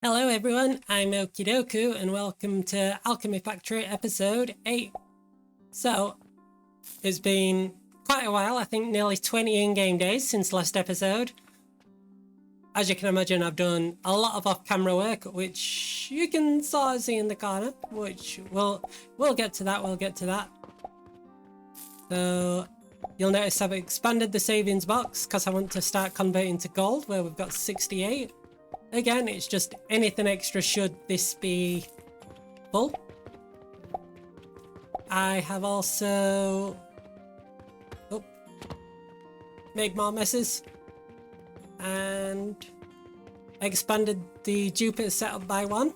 Hello everyone, I'm Okeedoku and welcome to Alchemy Factory episode 8. So, it's been quite a while, I think nearly 20 in-game days since last episode. As you can imagine, I've done a lot of off-camera work, which you can sort of see in the corner, which we'll get to that, So, you'll notice I've expanded the savings box because I want to start converting to gold where we've got 68. Again, it's just anything extra should this be full. I have also made more messes and expanded the Jupiter setup by 1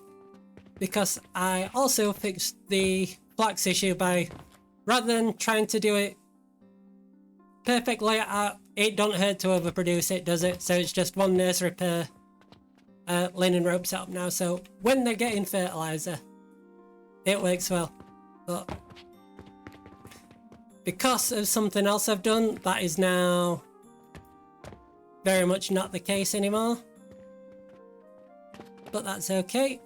because I also fixed the flax issue by, rather than trying to do it perfectly, it don't hurt to overproduce it, does it? So it's just 1 nursery per linen rope setup now, so when they're getting fertilizer it works well. But because of something else I've done, that is now very much not the case anymore, but that's okay,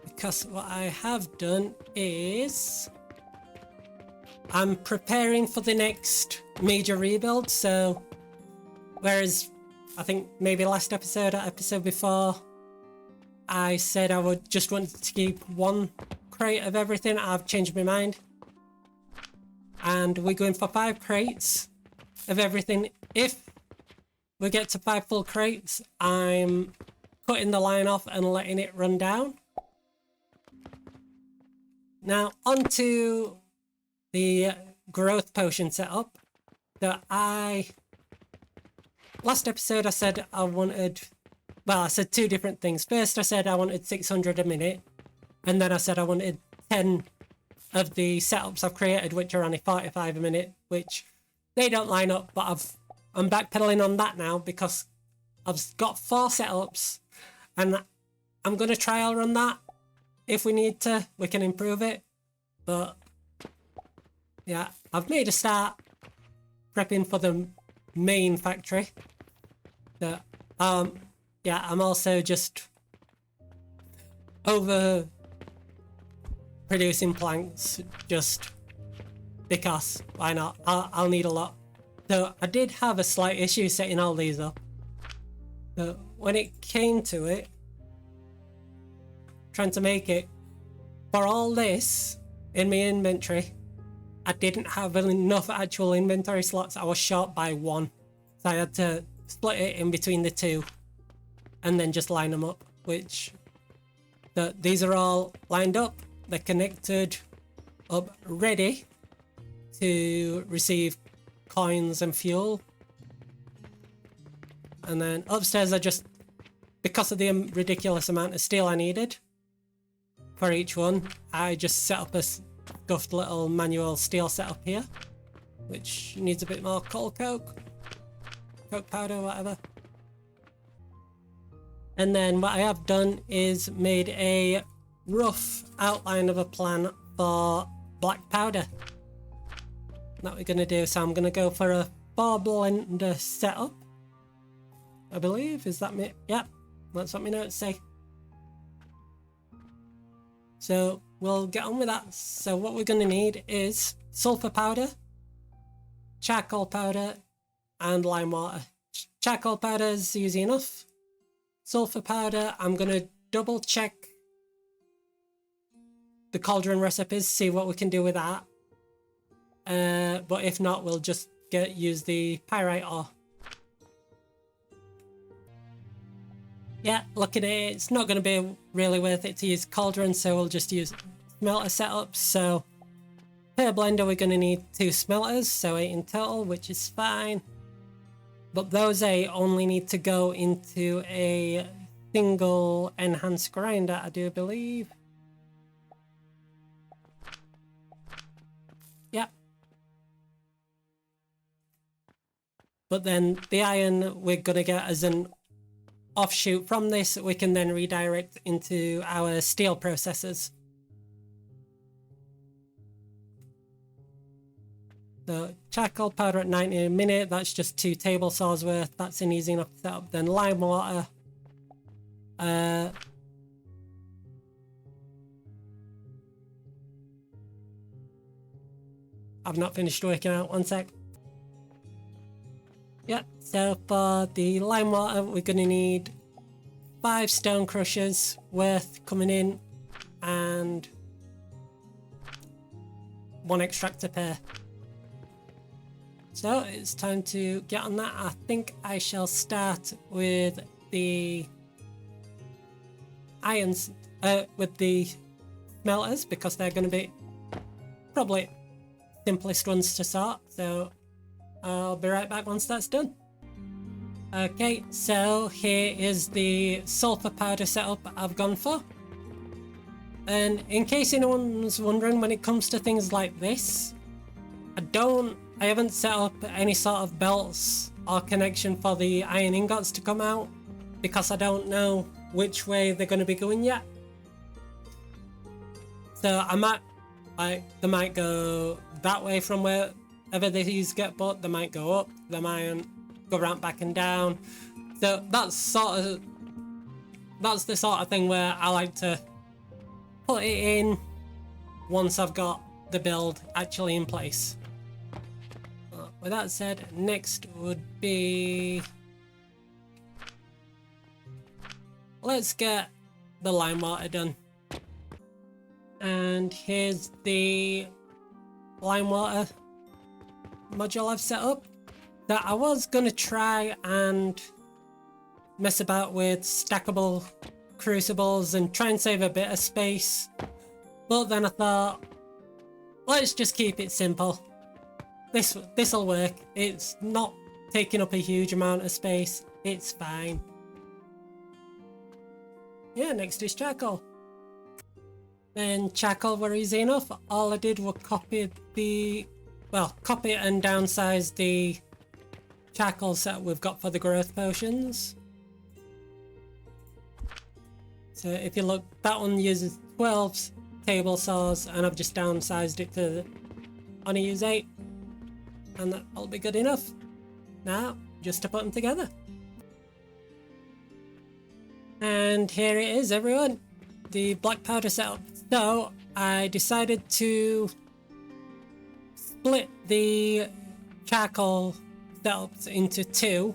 because what I have done is I'm preparing for the next major rebuild. So whereas I think maybe last episode or episode before I said I would just want to keep 1 crate of everything, I've changed my mind and we're going for 5 crates of everything. If we get to 5 full crates, I'm cutting the line off and letting it run down. Now onto the growth potion setup that last episode I said I wanted, well, I said 2 different things. First I said I wanted 600 a minute, and then I said I wanted 10 of the setups I've created, which are only 45 a minute, which they don't line up, but I'm backpedaling on that now because I've got 4 setups and I'm going to trial run that. If we need to, we can improve it, but yeah, I've made a start prepping for the main factory. But yeah, I'm also just over producing planks just because why not? I'll need a lot. So I did have a slight issue setting all these up, but when it came to it, trying to make it for all this in my inventory, I didn't have enough actual inventory slots. I was short by 1, so I had to split it in between the 2 and then just line them up, which these are all lined up, they're connected up, ready to receive coins and fuel. And then upstairs I just, because of the ridiculous amount of steel I needed for each one, I just set up a scuffed little manual steel setup here, which needs a bit more coke powder, whatever. And then what I have done is made a rough outline of a plan for black powder that we're going to do. So I'm going to go for a 4 blender setup, I believe. Is that me? Yep, that's what my notes say. So we'll get on with that. So what we're going to need is sulfur powder, charcoal powder, and lime water. Charcoal powder is easy enough. Sulfur powder, I'm going to double check the cauldron recipes, see what we can do with that. But if not, we'll just use the pyrite ore. Yeah, look at it, it's not going to be really worth it to use cauldron, so we'll just use smelter setups. So per blender we're going to need 2 smelters, so 8 in total, which is fine. But those 8 only need to go into a single enhanced grinder, I do believe. Yep. But then the iron we're going to get as an offshoot from this, we can then redirect into our steel processors. So charcoal powder at 90 a minute, that's just 2 table saws worth. That's an easy enough setup. Then lime water, I've not finished working out, one sec. Yep, so for the lime water, we're going to need 5 stone crushers worth coming in and 1 extractor pair. So it's time to get on that. I think I shall start with the irons, with the smelters, because they're going to be probably simplest ones to sort. So I'll be right back once that's done. Okay, so here is the sulfur powder setup I've gone for. And in case anyone's wondering, when it comes to things like this, I haven't set up any sort of belts or connection for the iron ingots to come out, because I don't know which way they're going to be going yet. So they might go that way from wherever these get put, they might go up, they might go around back and down. So that's the sort of thing where I like to put it in once I've got the build actually in place. With that said, next would be, let's get the lime water done. And here's the lime water module I've set up. That I was gonna try and mess about with stackable crucibles and try and save a bit of space, but then I thought, let's just keep it simple. This'll work. It's not taking up a huge amount of space. It's fine. Yeah, next is charcoal. Then charcoal were easy enough. All I did was copy and downsize the charcoal set we've got for the growth potions. So if you look, that one uses 12 table saws, and I've just downsized it to only use 8. And that'll be good enough. Now, just to put them together. And here it is, everyone. The black powder setup. So, I decided to split the charcoal setups into 2,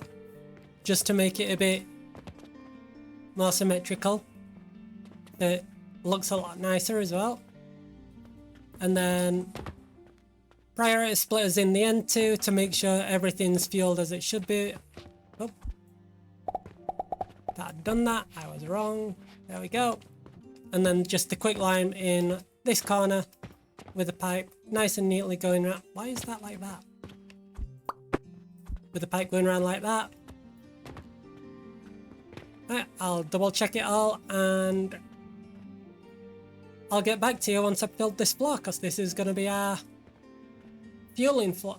just to make it a bit more symmetrical. It looks a lot nicer as well. And then priority splitters in the end too, to make sure everything's fueled as it should be. Oh, I'd done that, I was wrong. There we go. And then just the quick lime in this corner with a pipe nice and neatly going around. Why is that like that? With the pipe going around like that. Right, I'll double check it all and I'll get back to you once I've filled this floor, because this is going to be our fueling floor.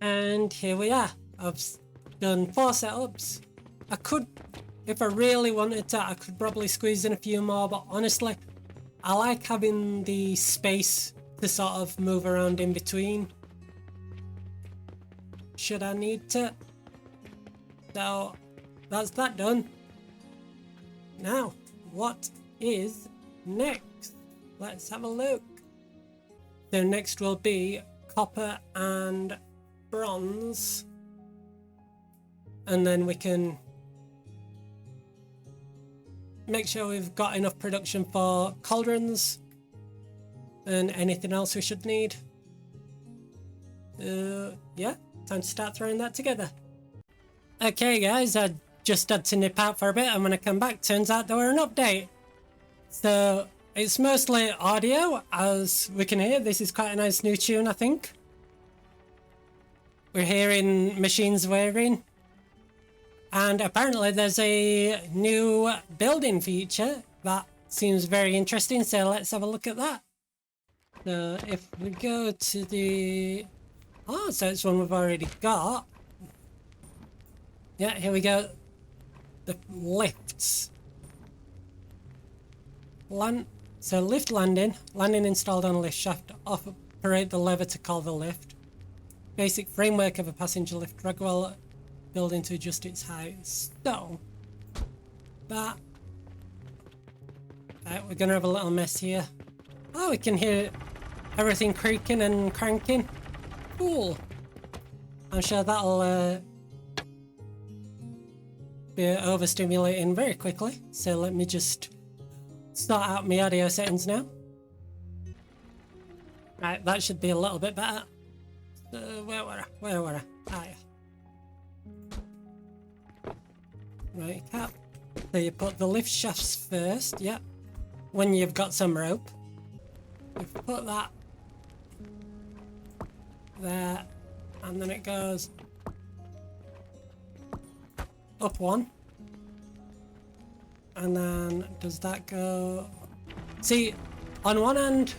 And here we are. I've done 4 setups. I could, if I really wanted to, I could probably squeeze in a few more, but honestly, I like having the space to sort of move around in between, should I need to. So that's that done. Now, what is next? Let's have a look. So next will be copper and bronze. And then we can make sure we've got enough production for cauldrons and anything else we should need. Yeah, time to start throwing that together. Okay guys, I just had to nip out for a bit, and when I come back, turns out there were an update. So it's mostly audio, as we can hear. This is quite a nice new tune, I think. We're hearing machines whirring. And apparently there's a new building feature that seems very interesting, so let's have a look at that. So if we go to the... Oh, so it's one we've already got. Yeah, here we go. The lifts. So lift landing. Landing installed on a lift shaft. Operate the lever to call the lift. Basic framework of a passenger lift. building to adjust its height. So, that... Right, we're gonna have a little mess here. Oh, we can hear everything creaking and cranking. Cool. I'm sure that'll be overstimulating very quickly. So let me just start out my audio settings now. Right, that should be a little bit better. So where were I? Ah, yeah. Right, cap. So you put the lift shafts first, yep. When you've got some rope. You put that there, and then it goes up one. And then does that go... See, on one end,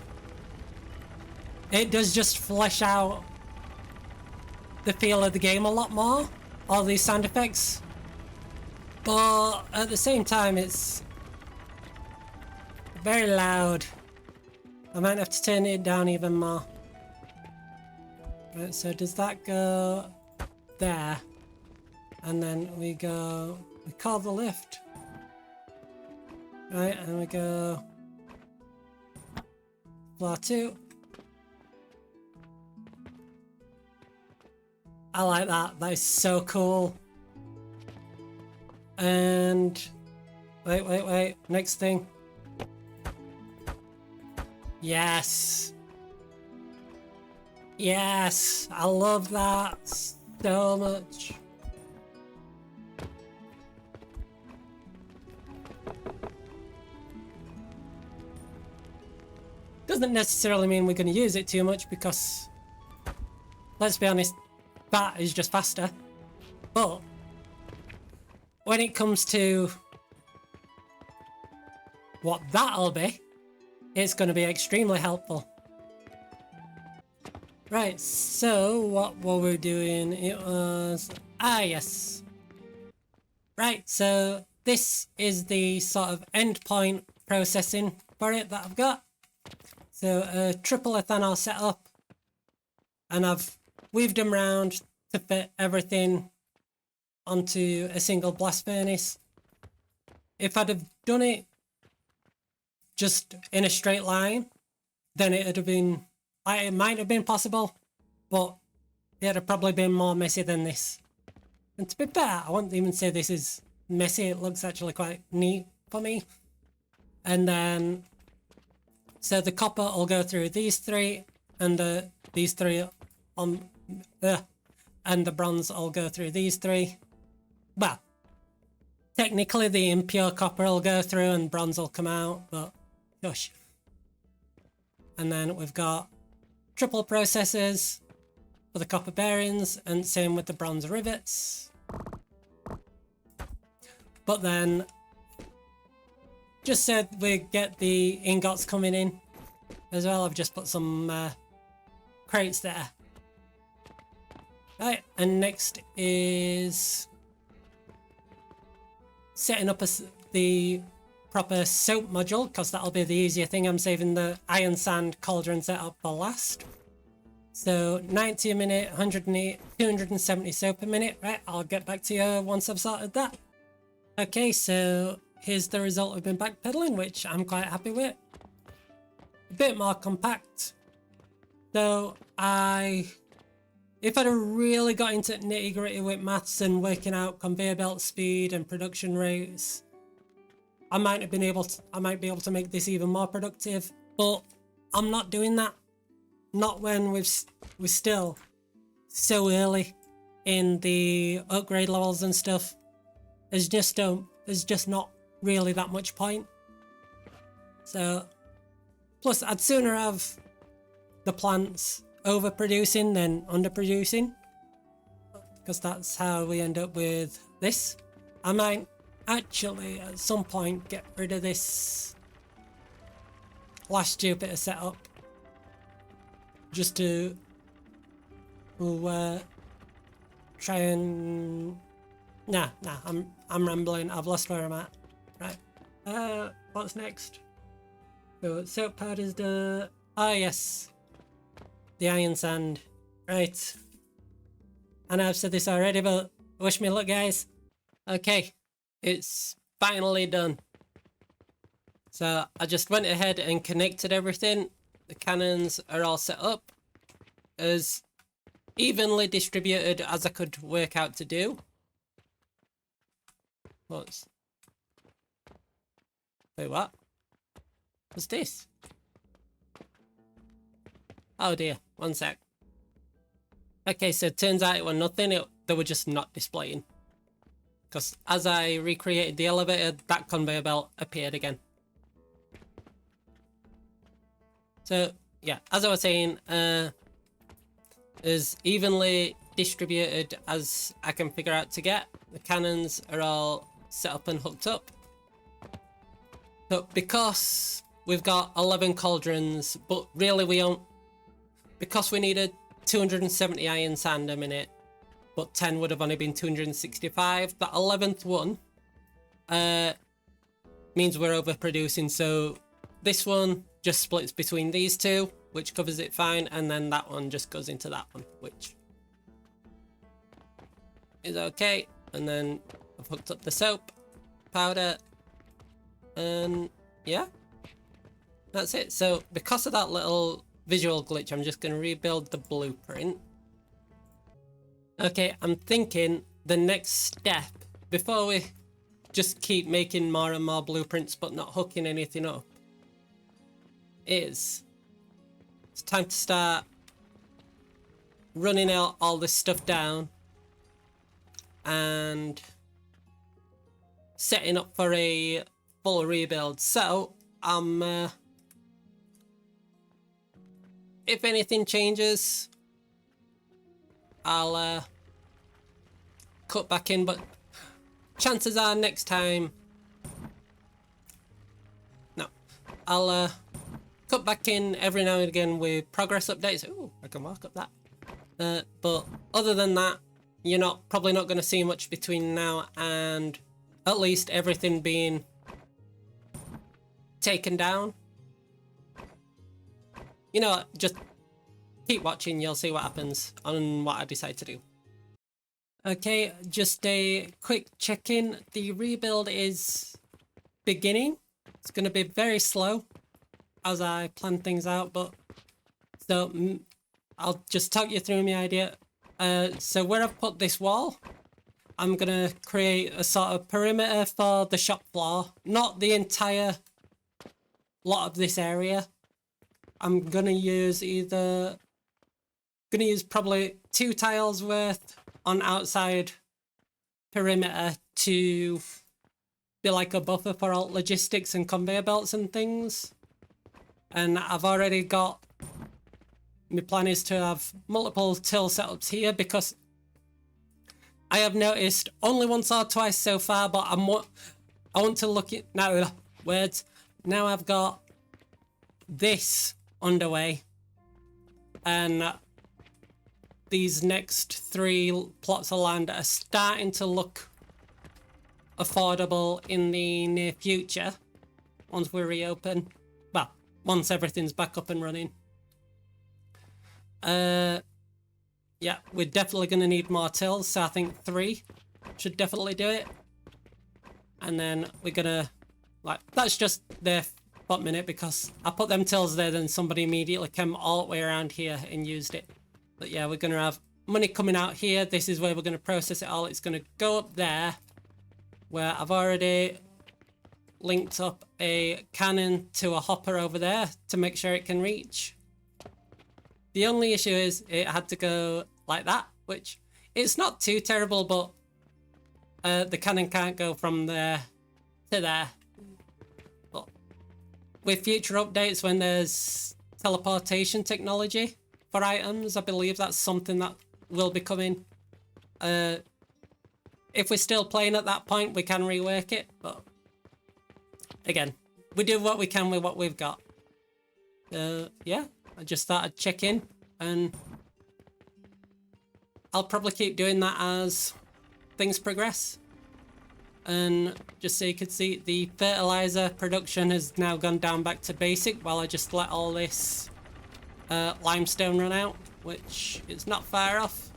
it does just flesh out the feel of the game a lot more, all these sound effects. But at the same time, it's very loud. I might have to turn it down even more. Right, so does that go there? And then we call the lift. Right, and we go floor 2. I like that. That is so cool. And wait. Next thing. Yes. Yes. I love that so much. Doesn't necessarily mean we're going to use it too much because, let's be honest, that is just faster. But when it comes to what that'll be, it's going to be extremely helpful. Right, so what were we doing? It was... Ah, yes. Right, so this is the sort of endpoint processing for it that I've got. So a triple ethanol setup, and I've weaved them round to fit everything onto a single blast furnace. If I'd have done it just in a straight line, then it'd have been, it might have been possible, but it'd have probably been more messy than this. And to be fair, I wouldn't even say this is messy, it looks actually quite neat for me. And then, so the copper will go through these three, and these three on, and the bronze will go through these three. Well, technically the impure copper will go through and bronze will come out, but gosh. And then we've got triple processors for the copper bearings, and same with the bronze rivets. But then, just said we get the ingots coming in as well. I've just put some crates there. Right, and next is setting up the proper soap module, because that'll be the easier thing. I'm saving the iron sand cauldron setup for last. So 90 a minute, 108, 270 soap a minute. Right, I'll get back to you once I've sorted that. Okay, so here's the result I've been backpedaling, which I'm quite happy with. A bit more compact. So if I'd have really got into nitty gritty with maths and working out conveyor belt speed and production rates, I might be able to make this even more productive, but I'm not doing that. Not when we're still so early in the upgrade levels and stuff. There's just not really that much point. So, plus I'd sooner have the plants overproducing than underproducing, because that's how we end up with this. I might actually at some point get rid of this last Jupiter setup just to try and I'm rambling. I've lost where I'm at. Right, what's next? So soap powder's the yes, the iron sand. Right, and I've said this already, but Wish me luck, guys. Okay, it's finally done. So I just went ahead and connected everything. The cannons are all set up as evenly distributed as I could work out to do. Wait, what? What's this? Oh dear, one sec. Okay, so it turns out it was nothing, they were just not displaying. Because as I recreated the elevator, that conveyor belt appeared again. So, yeah, as I was saying, as evenly distributed as I can figure out to get. The cannons are all set up and hooked up. So, because we've got 11 cauldrons, but really we don't, because we needed 270 iron sand a minute, but 10 would have only been 265. The 11th one means we're overproducing, so this one just splits between these two, which covers it fine, and then that one just goes into that one, which is okay. And then I've hooked up the soap, powder, and yeah, that's it. So because of that little visual glitch, I'm just going to rebuild the blueprint. Okay, I'm thinking the next step, before we just keep making more and more blueprints but not hooking anything up, is it's time to start running out all this stuff down and setting up for a full rebuild. So if anything changes, I'll cut back in, but chances are next time, no, I'll cut back in every now and again with progress updates. Ooh, I can walk up that. But other than that, you're probably not going to see much between now and at least everything being taken down. You know what, just keep watching, you'll see what happens on what I decide to do. Okay, just a quick check-in. The rebuild is beginning. It's going to be very slow as I plan things out, but so I'll just talk you through my idea. So where I've put this wall, I'm going to create a sort of perimeter for the shop floor, not the entire lot of this area. I'm going to use probably 2 tiles worth on outside perimeter to be like a buffer for all logistics and conveyor belts and things. And I've already got, my plan is to have multiple till setups here because I have noticed only once or twice so far, but I want to look at now words. Now I've got this underway, and these next 3 plots of land are starting to look affordable in the near future once we reopen. Well, once everything's back up and running. Yeah, we're definitely going to need more tills, so I think 3 should definitely do it. And then we're gonna, like, that's just there for a minute because I put them tills there, then somebody immediately came all the way around here and used it. But yeah, we're gonna have money coming out here. This is where we're gonna process it all. It's gonna go up there, where I've already linked up a cannon to a hopper over there to make sure it can reach. The only issue is it had to go like that, which it's not too terrible, but the cannon can't go from there to there. But with future updates, when there's teleportation technology for items, I believe that's something that will be coming. If we're still playing at that point, we can rework it, but again, we do what we can with what we've got. Yeah, I just thought I'd check in, and I'll probably keep doing that as things progress. And just so you can see, the fertilizer production has now gone down back to basic while I just let all this limestone run out, which is not far off.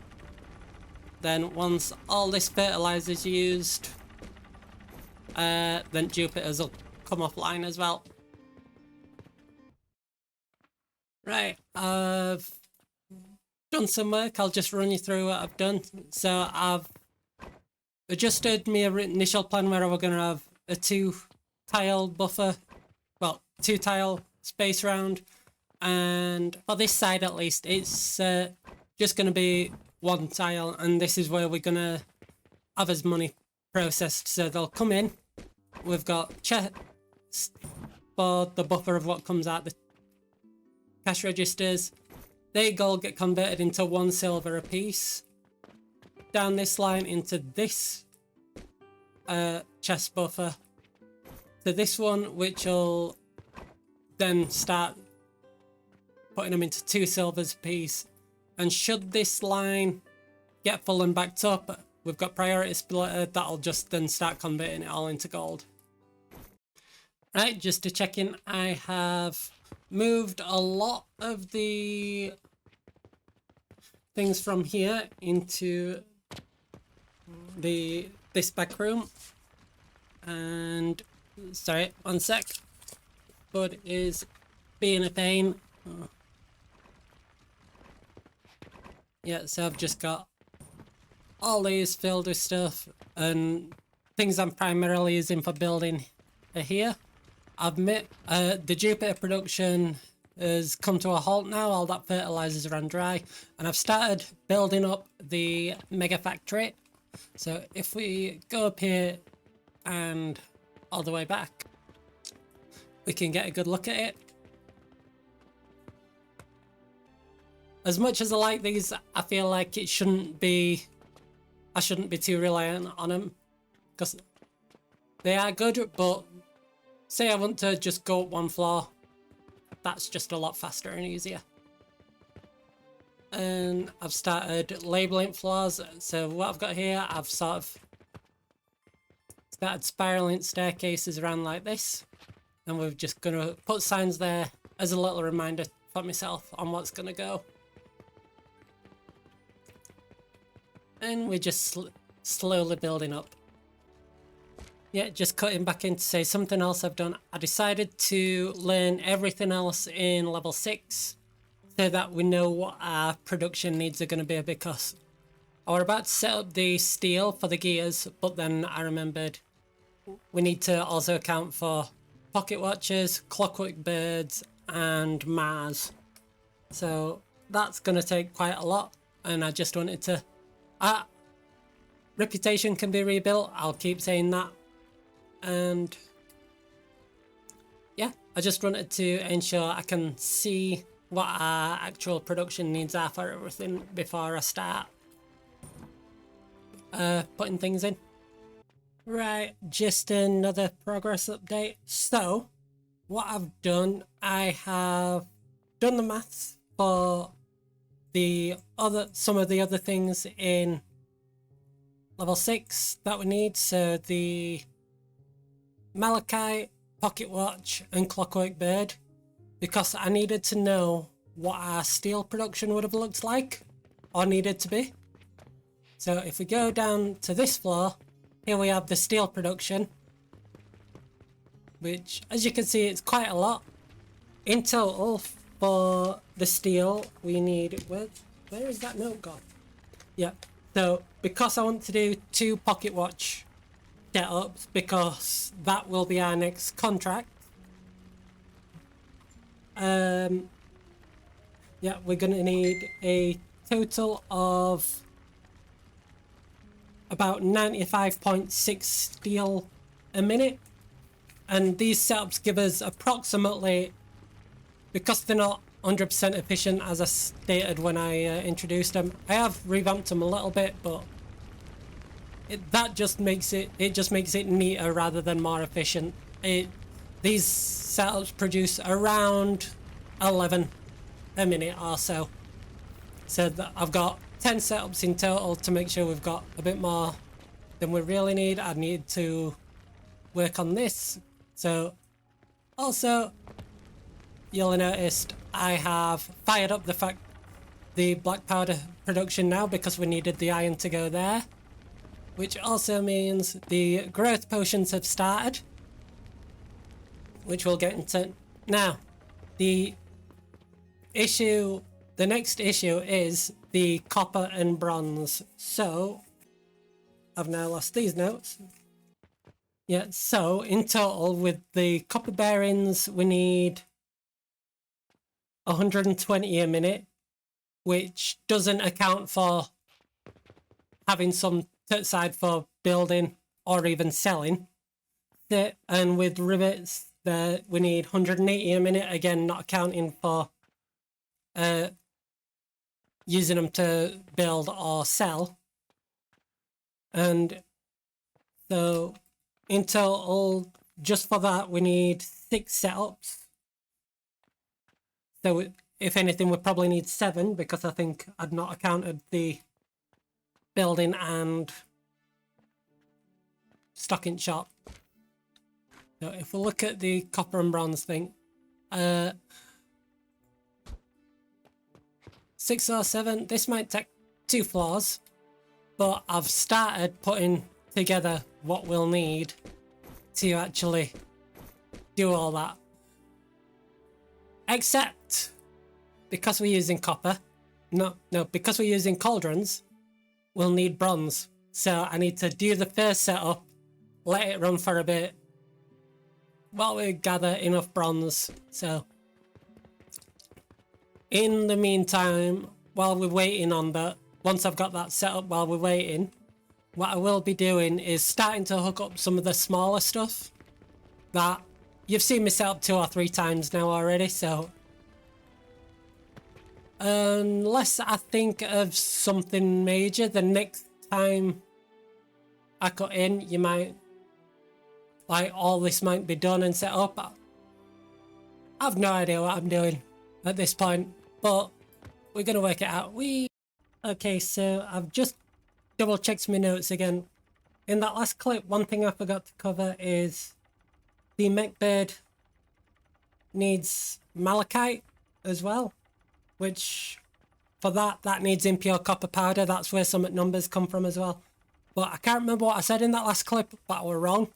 Then once all this fertilizer's used, then Jupiter's will come offline as well. Right, I've done some work. I'll just run you through what I've done. So I've adjusted my initial plan where we're going to have a 2-tile buffer, well, 2-tile space round, and for this side at least it's just going to be 1 tile, and this is where we're going to have as money processed. So they'll come in, we've got chests for the buffer of what comes out the cash registers. They all get converted into 1 silver a piece. Down this line into this chest buffer. To this one, which will then start putting them into 2 silvers a piece. And should this line get full and backed up, we've got priority splitter that'll just then start converting it all into gold. Right, just to check in, I have moved a lot of the things from here into this back room. And sorry, 1 sec. Bud is being a pain. Oh. Yeah, so I've just got all these filled with stuff, and things I'm primarily using for building are here. I've met the Jupiter production has come to a halt now. All that fertilizers ran dry, and I've started building up the mega factory. So if we go up here and all the way back, we can get a good look at it. As much as I like these, I feel like I shouldn't be too reliant on them, because they are good, but say I want to just go up 1 floor, that's just a lot faster and easier. And I've started labeling floors. So what I've got here, I've sort of started spiraling staircases around like this, and we're just gonna put signs there as a little reminder for myself on what's gonna go. And we're just slowly building up. Yeah, just cutting back in to say something else I've done. I decided to learn everything else in level 6 so that we know what our production needs are going to be, because I was about to set up the steel for the gears, but then I remembered we need to also account for pocket watches, clockwork birds, and Mars. So that's going to take quite a lot, and I just wanted to... reputation can be rebuilt, I'll keep saying that. And yeah, I just wanted to ensure I can see what our actual production needs are for everything before I start putting things in. Right, just another progress update. So what I've done, I have done the maths for some of the other things in level 6 that we need. So the Malachite, pocket watch, and clockwork bird, because I needed to know what our steel production would have looked like, or needed to be. So if we go down to this floor, here we have the steel production, which, as you can see, it's quite a lot. In total, for the steel, we need... Where is that note gone? Yeah, so because I want to do 2 pocket watch setups, because that will be our next contract. Yeah, we're gonna need a total of about 95.6 steel a minute, and these setups give us approximately, because they're not 100% efficient as I stated when I introduced them. I have revamped them a little bit, but that just makes it neater rather than more efficient. These setups produce around 11 a minute or so. So I've got 10 setups in total to make sure we've got a bit more than we really need. I need to work on this. So also, you'll have noticed I have fired up the black powder production now because we needed the iron to go there. Which also means the growth potions have started. Which we'll get into now. The next issue is the copper and bronze. So, I've now lost these notes. Yeah, so in total with the copper bearings we need 120 a minute, which doesn't account for having some to the side for building or even selling. And with rivets, we need 180 a minute, again not accounting for using them to build or sell. And so in total, just for that, we need 6 setups. So if anything, we probably need 7 because I think I'd not accounted the building and stocking shop. So if we look at the copper and bronze thing, 6 or 7, this might take 2 floors, but I've started putting together what we'll need to actually do all that. Except because we're using copper, because we're using cauldrons, we'll need bronze. So I need to do the first setup, let it run for a bit while we gather enough bronze. So in the meantime, while we're waiting on that, once I've got that set up while we're waiting, what I will be doing is starting to hook up some of the smaller stuff that you've seen me set up 2 or 3 times now already. So unless I think of something major, the next time I cut in, you might, like, all this might be done and set up. I've no idea what I'm doing at this point, but we're gonna work it out. Okay, so I've just double checked my notes again. In that last clip, one thing I forgot to cover is the mech bird needs malachite as well, which for that needs impure copper powder. That's where some numbers come from as well. But I can't remember what I said in that last clip, but I was wrong.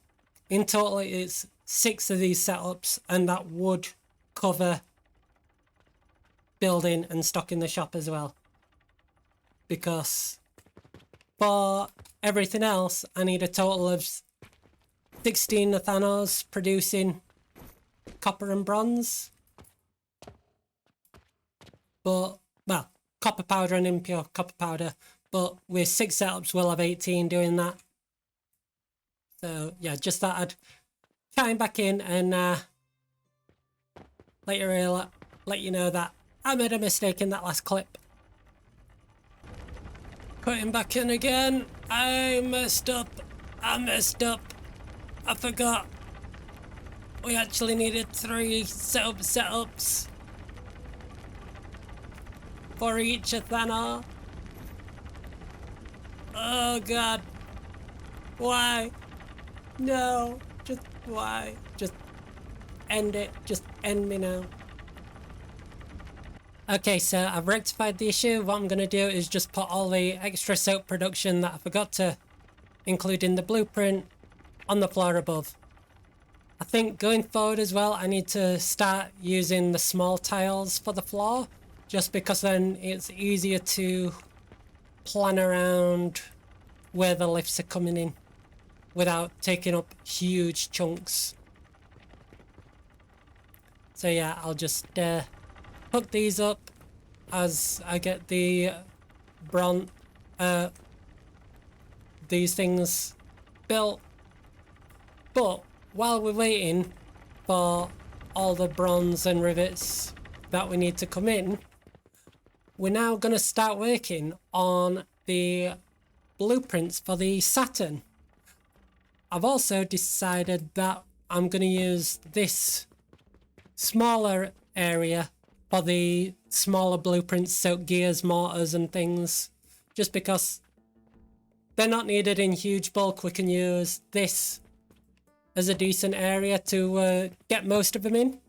In total, it's 6 of these setups, and that would cover building and stocking the shop as well. Because for everything else, I need a total of 16 Nathanos producing copper and bronze. But, well, copper powder and impure copper powder. But with 6 setups, we'll have 18 doing that. So, yeah, just thought I'd chime back in and let you know that I made a mistake in that last clip. Putting back in again. I messed up. I forgot. We actually needed 3 setups for each Athana. Oh god. Why? No. Just why? Just end it. Just end me now. Okay, so I've rectified the issue. What I'm going to do is just put all the extra soap production that I forgot to include in the blueprint on the floor above. I think going forward as well, I need to start using the small tiles for the floor, just because then it's easier to plan around where the lifts are coming in without taking up huge chunks. So yeah, I'll just hook these up as I get the these things built. But while we're waiting for all the bronze and rivets that we need to come in, we're now going to start working on the blueprints for the Saturn. I've also decided that I'm going to use this smaller area for the smaller blueprints, so gears, mortars and things, just because they're not needed in huge bulk. We can use this as a decent area to get most of them in,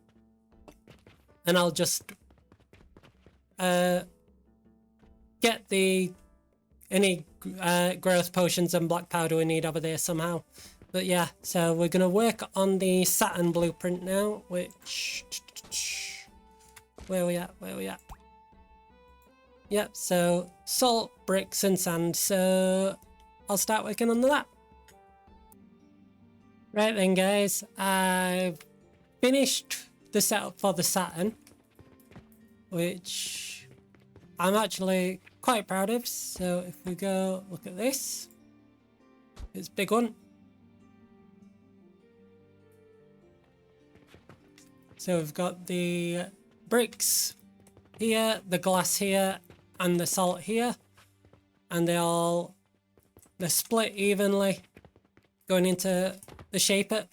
and I'll just get the any growth potions and black powder we need over there somehow. But yeah, so we're gonna work on the Saturn blueprint now, which where we at? Yep, so salt, bricks and sand, so I'll start working on that. Right then guys, I've finished the setup for the Saturn, which I'm actually quite proud of. So if we go look at this, it's a big one. So we've got the bricks here, the glass here, and the salt here, and they're split evenly going into the shaper.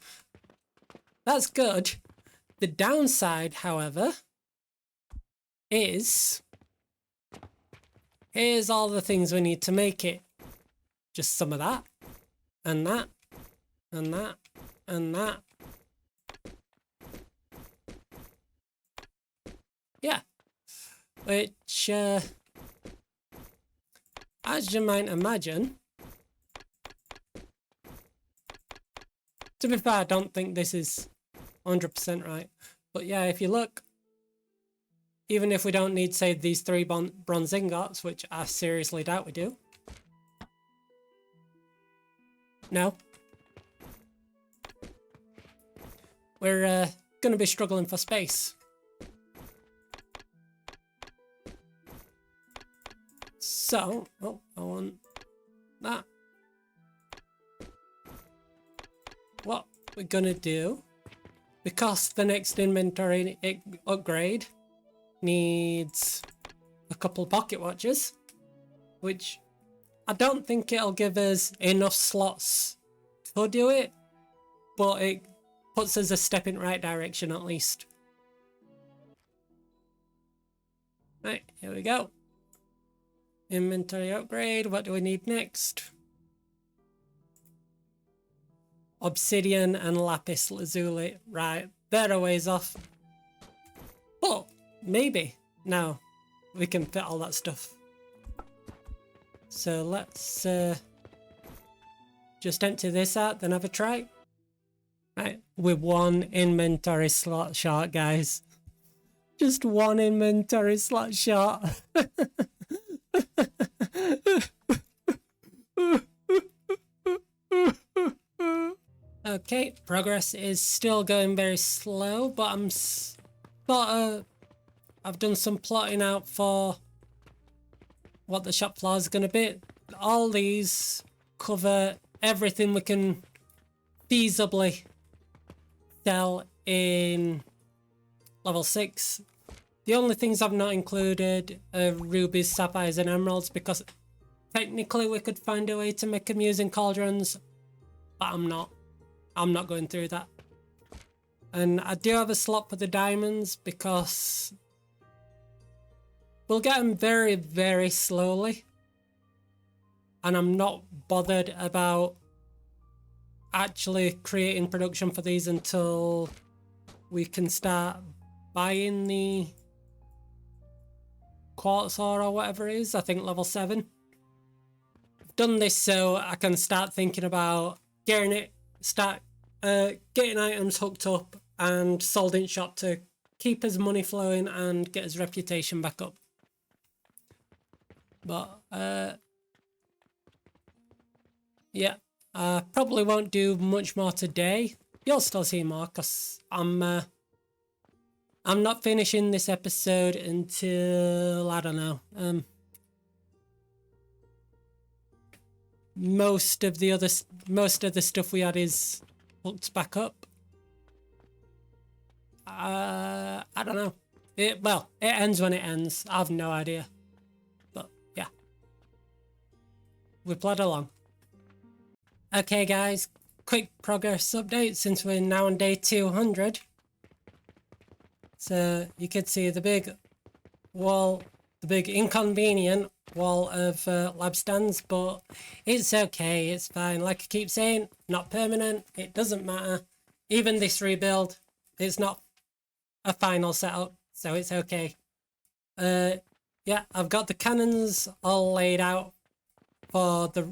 That's good. The downside, however, is here's all the things we need to make it. Just some of that, and that, and that, and that. Yeah. Which, as you might imagine, to be fair, I don't think this is 100% right. But yeah, if you look, even if we don't need, say, these 3 bronze ingots, which I seriously doubt we do. No. We're going to be struggling for space. So, oh, I want that. What we're gonna do, because the next inventory upgrade needs a couple pocket watches, which I don't think it'll give us enough slots to do it, but it puts us a step in the right direction at least. Right, here we go. Inventory upgrade, what do we need next? Obsidian and lapis lazuli. Right, they're a ways off. But maybe now we can fit all that stuff. So let's just empty this out, then have a try. Right, we're 1 inventory slot short, guys. Just 1 inventory slot short. Okay, progress is still going very slow, but I've done some plotting out for what the shop floor is going to be. All these cover everything we can feasibly sell in level 6. The only things I've not included are rubies, sapphires and emeralds, because technically we could find a way to make them using cauldrons, but I'm not going through that. And I do have a slot for the diamonds because we'll get them very, very slowly. And I'm not bothered about actually creating production for these until we can start buying the quartz ore or whatever it is. I think level 7. I've done this so I can start thinking about getting it, getting items hooked up and sold in shop to keep his money flowing and get his reputation back up. But yeah, I probably won't do much more today. You'll still see more because I'm not finishing this episode until, I don't know, most of the stuff we had is hooked back up. I don't know. It ends when it ends. I have no idea. But yeah, we plod along. Okay guys, quick progress update since we're now on day 200. So you could see the big wall, the big inconvenient wall of lab stands, but it's okay, it's fine. Like I keep saying, not permanent, it doesn't matter. Even this rebuild, it's not a final setup, so it's okay. Yeah, I've got the cannons all laid out for the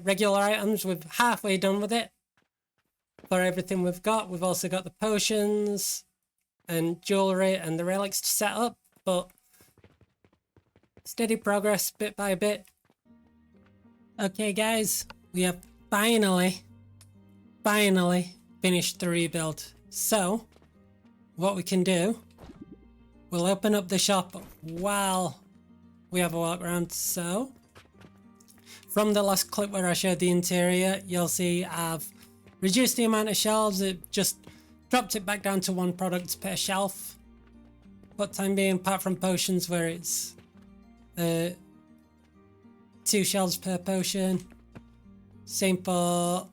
regular items. We're halfway done with it for everything we've got. We've also got the potions and jewelry and the relics to set up, but steady progress bit by bit. Okay guys, we have finally finished the rebuild. So what we can do, we'll open up the shop while we have a walk around. So from the last clip where I showed the interior, you'll see I've reduced the amount of shelves. It just dropped it back down to 1 product per shelf for the time being, apart from potions where it's 2 shelves per potion. Same for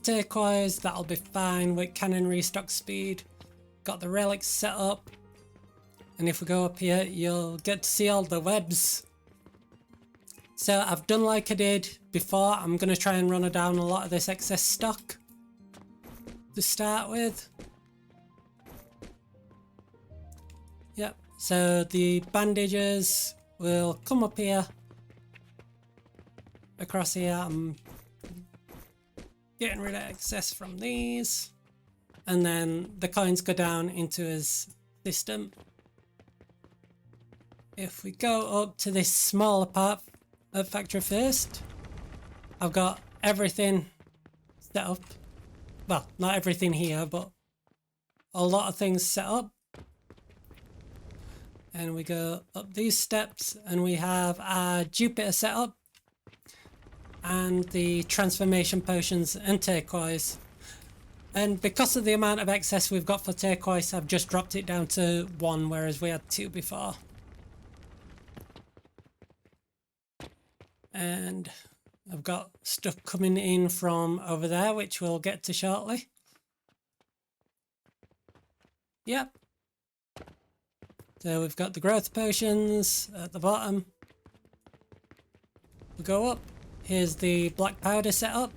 turquoise, that'll be fine with cannon restock speed. Got the relics set up, and if we go up here you'll get to see all the webs. So I've done like I did before. I'm going to try and run down a lot of this excess stock to start with. Yep, so the bandages will come up here, across here. I'm getting rid of excess from these, and then the coins go down into his system. If we go up to this smaller part of factory first, I've got everything set up. Well, not everything here, but a lot of things set up. And we go up these steps and we have our Jupiter set up and the transformation potions and turquoise. And because of the amount of excess we've got for turquoise, I've just dropped it down to 1, whereas we had 2 before. And I've got stuff coming in from over there, which we'll get to shortly. Yep. So we've got the growth potions at the bottom. We go up. Here's the black powder setup.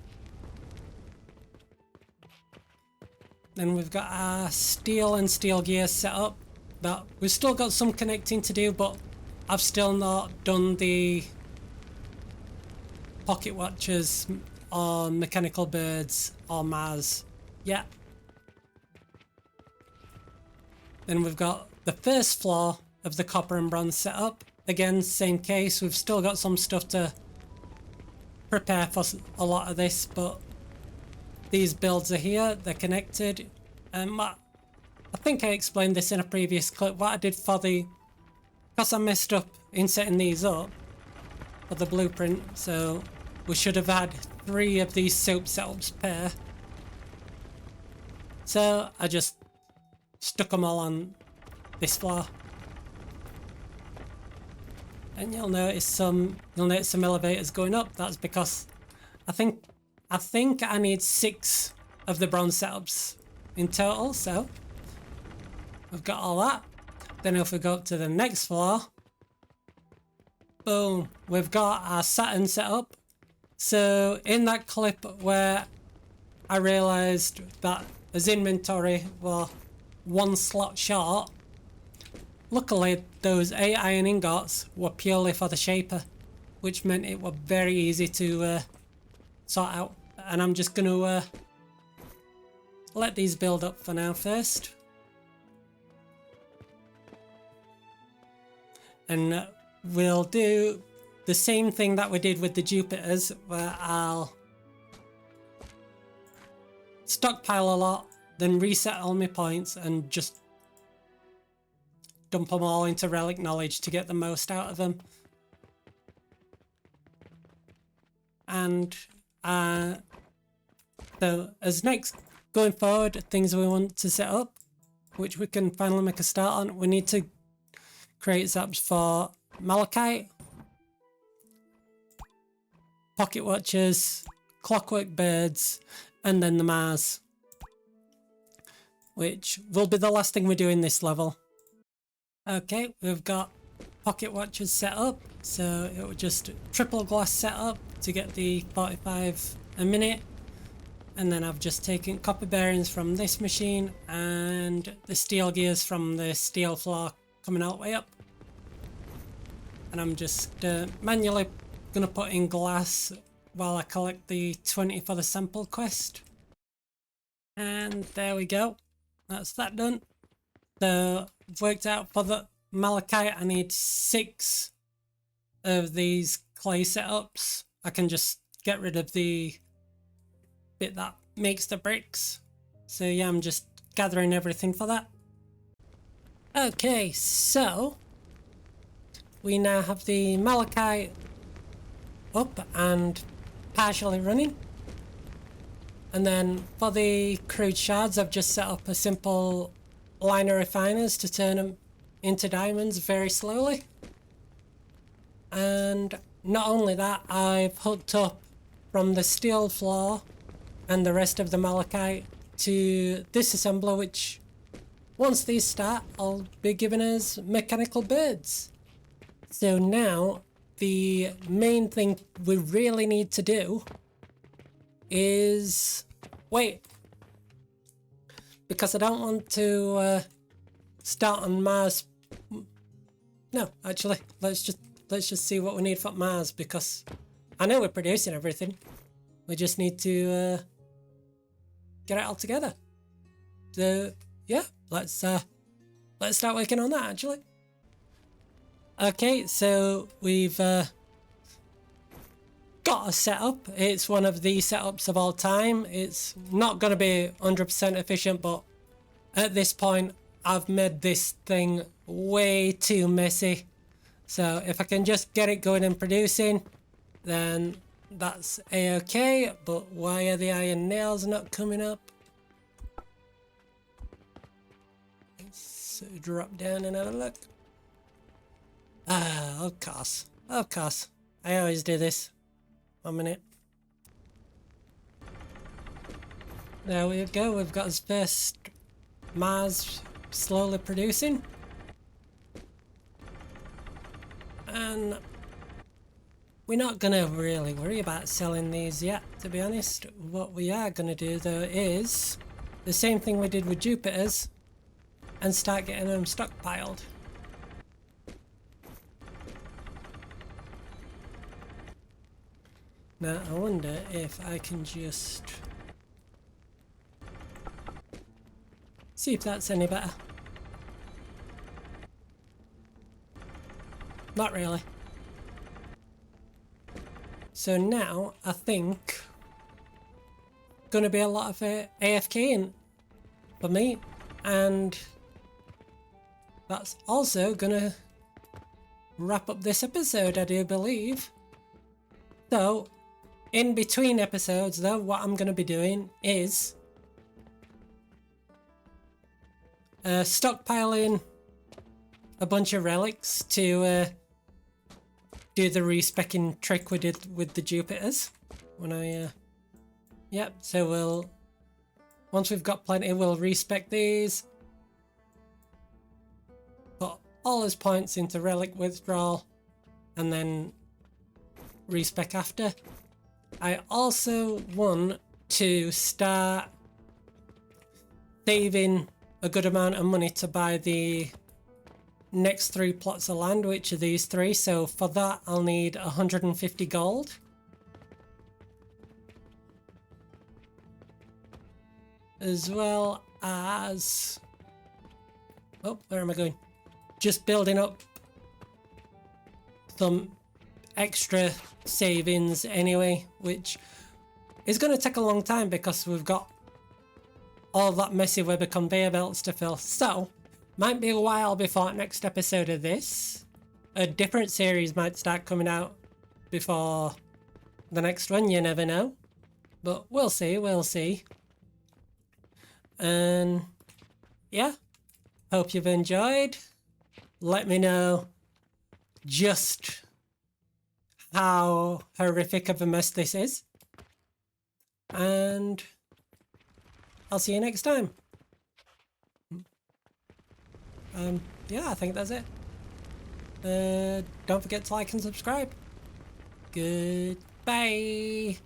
Then we've got our steel and steel gears set up. But we've still got some connecting to do, but I've still not done the pocket watchers or mechanical birds or Mars yet. Then we've got the first floor of the copper and bronze setup. Again, same case, we've still got some stuff to prepare for a lot of this, but these builds are here, they're connected. And I think I explained this in a previous clip, what I did for because I messed up in setting these up for the blueprint, so we should have had 3 of these soap setups per. So I just stuck them all on this floor. And you'll notice some elevators going up. That's because I think I need 6 of the bronze setups in total, so we've got all that. Then if we go up to the next floor, boom, we've got our Saturn set up. So in that clip where I realized that his inventory were 1 slot short, luckily those 8 iron ingots were purely for the shaper, which meant it was very easy to sort out. And I'm just going to let these build up for now first. And we'll do the same thing that we did with the Jupiters, where I'll stockpile a lot, then reset all my points and just dump them all into relic knowledge to get the most out of them. And so as next, going forward, things we want to set up, which we can finally make a start on, we need to create zaps for malachite, pocket watchers, clockwork birds, and then the Mars, which will be the last thing we do in this level. Okay, we've got pocket watchers set up, so it will just triple glass set up to get the 45 a minute. And then I've just taken copper bearings from this machine and the steel gears from the steel floor coming all the way up. And I'm just manually gonna put in glass while I collect the 20 for the sample quest. And there we go. That's that done. So I've worked out for the malachite I need 6 of these clay setups. I can just get rid of the bit that makes the bricks. So yeah, I'm just gathering everything for that. Okay, so we now have the malachite up and partially running. And then for the crude shards, I've just set up a simple line of refiners to turn them into diamonds very slowly. And not only that, I've hooked up from the steel floor and the rest of the malachite to this assembler, which once these start, I'll be giving us mechanical birds. So now the main thing we really need to do is wait, because I don't want to start on Mars. No, actually, let's just see what we need for Mars, because I know we're producing everything. We just need to get it all together. So yeah, let's start working on that actually. Okay, so we've got a setup. It's one of the setups of all time. It's not going to be 100% efficient, but at this point I've made this thing way too messy. So if I can just get it going and producing, then that's a-okay. But why are the iron nails not coming up? So drop down and have a look. Ah, of course. Of course. I always do this. 1 minute. There we go. We've got his first Mars slowly producing. And we're not going to really worry about selling these yet, to be honest. What we are going to do, though, is the same thing we did with Jupiter's and start getting them stockpiled. Now, I wonder if I can just see if that's any better. Not really. So now, I think going to be a lot of AFKing for me, and that's also going to wrap up this episode, I do believe. So, in between episodes though, what I'm going to be doing is stockpiling a bunch of relics to do the respecking trick we did with the Jupiters. When yep, so we'll, once we've got plenty, we'll respec these, put all his points into relic withdrawal, and then respec after. I also want to start saving a good amount of money to buy the next 3 plots of land, which are these 3. So for that, I'll need 150 gold. As well as, oh, where am I going? Just building up some extra savings anyway, which is going to take a long time because we've got all that messy web of conveyor belts to fill. So might be a while before next episode of this. A different series might start coming out before the next one, you never know, but we'll see. And yeah, hope you've enjoyed. Let me know just how horrific of a mess this is, and I'll see you next time. Yeah, I think that's it. Don't forget to like and subscribe. Goodbye.